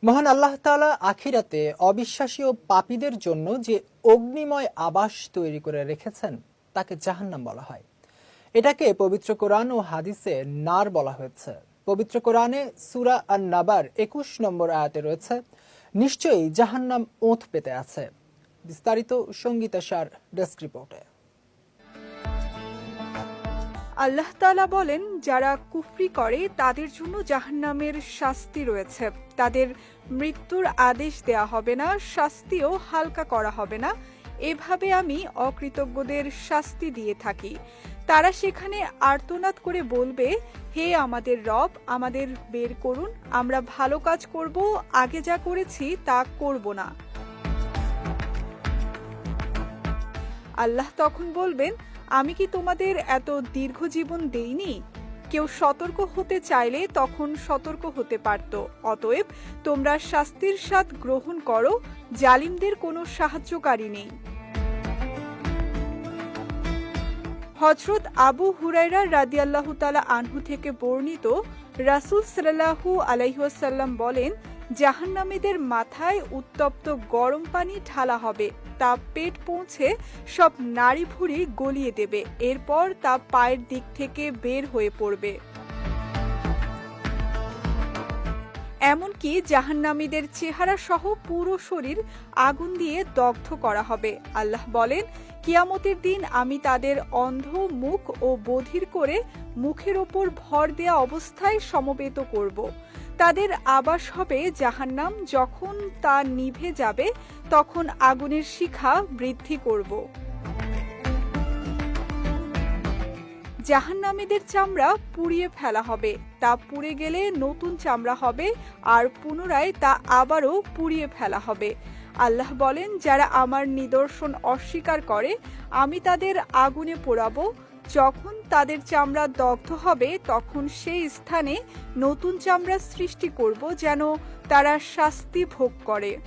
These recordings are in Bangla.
মহান আল্লাহ তাআলা আখিরাতে অবিশ্বাসী ও পাপীদের জন্য যে অগ্নিময় আবাস তৈরি করে রেখেছেন তাকে জাহান্নাম বলা হয়। এটাকে পবিত্র কোরআন ও হাদিসে নার বলা হয়েছে। পবিত্র কোরআনে সূরা আন-নাবার 21 নম্বর আয়াতে রয়েছে, নিশ্চয়ই জাহান্নাম ওঁত পেতে আছে। বিস্তারিত সঙ্গীতা সার ডেস্ক রিপোর্টে। আল্লাহ তাআলা বলেন, যারা কুফরি করে তাদের জন্য জাহান্নামের শাস্তি রয়েছে। তাদের মৃত্যুর আদেশ দেয়া হবে না, শাস্তিও হালকা করা হবে না। এভাবে আমি অকৃতজ্ঞদের শাস্তি দিয়ে থাকি। তারা সেখানে আর্তনাদ করে বলবে, হে আমাদের রব, আমাদের বের করুন, আমরা ভালো কাজ করব, আগে যা করেছি তা করব না। আল্লাহ তখন বলবেন, আমি কি তোমাদের এত দীর্ঘ জীবন দেইনি? কেউ সতর্ক হতে চাইলে তখন সতর্ক হতে পারত। অতএব তোমরা শাস্তির স্বাদ গ্রহণ করো, জালিমদের কোনো সাহায্যকারী নেই। হযরত আবু হুরায়রা রাদিয়াল্লাহু তাআলা আনহু থেকে বর্ণিত, রাসূল সাল্লাল্লাহু আলাইহি ওয়াসাল্লাম বলেন, জাহান্নামীদের মাথায় উত্তপ্ত গরম পানি ঢালা হবে, তা পেট পৌঁছে সব নাড়ি ভুঁড়ি গলিয়ে দেবে। এরপর তা পায়ের দিক থেকে বের হয়ে পড়বে। এমনকি জাহান্নামীদের চেহারা সহ পুরো শরীর আগুন দিয়ে দগ্ধ করা হবে। আল্লাহ বলেন, কিয়ামতের দিন আমি তাদের অন্ধ মুখ ও বধির করে মুখের ওপর ভর দেয়া অবস্থায় সমবেত করব। তাদের আবাস হবে জাহান্নাম। যখন তা নিভে যাবে তখন আগুনের শিখা বৃদ্ধি করব। জাহান্নামীদের চামড়া পুড়িয়ে ফেলা হবে, তা পুড়ে গেলে নতুন চামড়া হবে আর পুনরায় তা আবারও পুড়িয়ে ফেলা হবে। আল্লাহ বলেন, যারা আমার নিদর্শন অস্বীকার করে আমি তাদের আগুনে পোড়াবো। যখন তাদের চামড়া দগ্ধ হবে তখন সেই স্থানে নতুন চামড়া সৃষ্টি করব, যেন তারা শাস্তি ভোগ করে।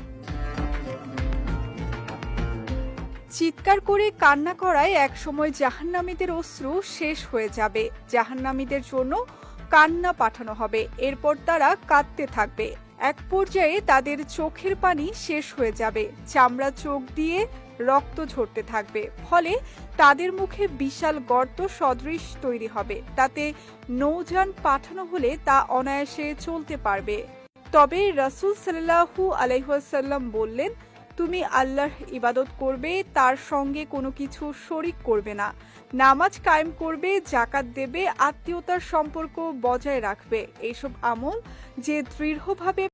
চিৎকার করে কান্না করায় একসময় জাহান্নামীদের অশ্রু শেষ হয়ে যাবে। জাহান্নামীদের জন্য কান্না পাঠানো হবে, এরপর তারা কাঁদতে থাকবে। এক পর্যায়ে তাদের চোখের পানি শেষ হয়ে যাবে, চামড়া চোখ দিয়ে রক্ত ঝরতে থাকবে। ফলে তাদের মুখে বিশাল গর্ত সদৃশ তৈরি হবে। তাতে নৌযান পাঠানো হলে তা অনায়াসে চলতে পারবে। তবে রাসূল সাল্লাল্লাহু আলাইহি ওয়াসাল্লাম বললেন, তুমি আল্লাহর ইবাদত করবে, তার সঙ্গে কোনো কিছু শরিক করবে না, নামাজ কায়েম করবে, যাকাত দেবে, আত্মীয়তার সম্পর্ক বজায় রাখবে। এইসব আমল যে দৃঢ়ভাবে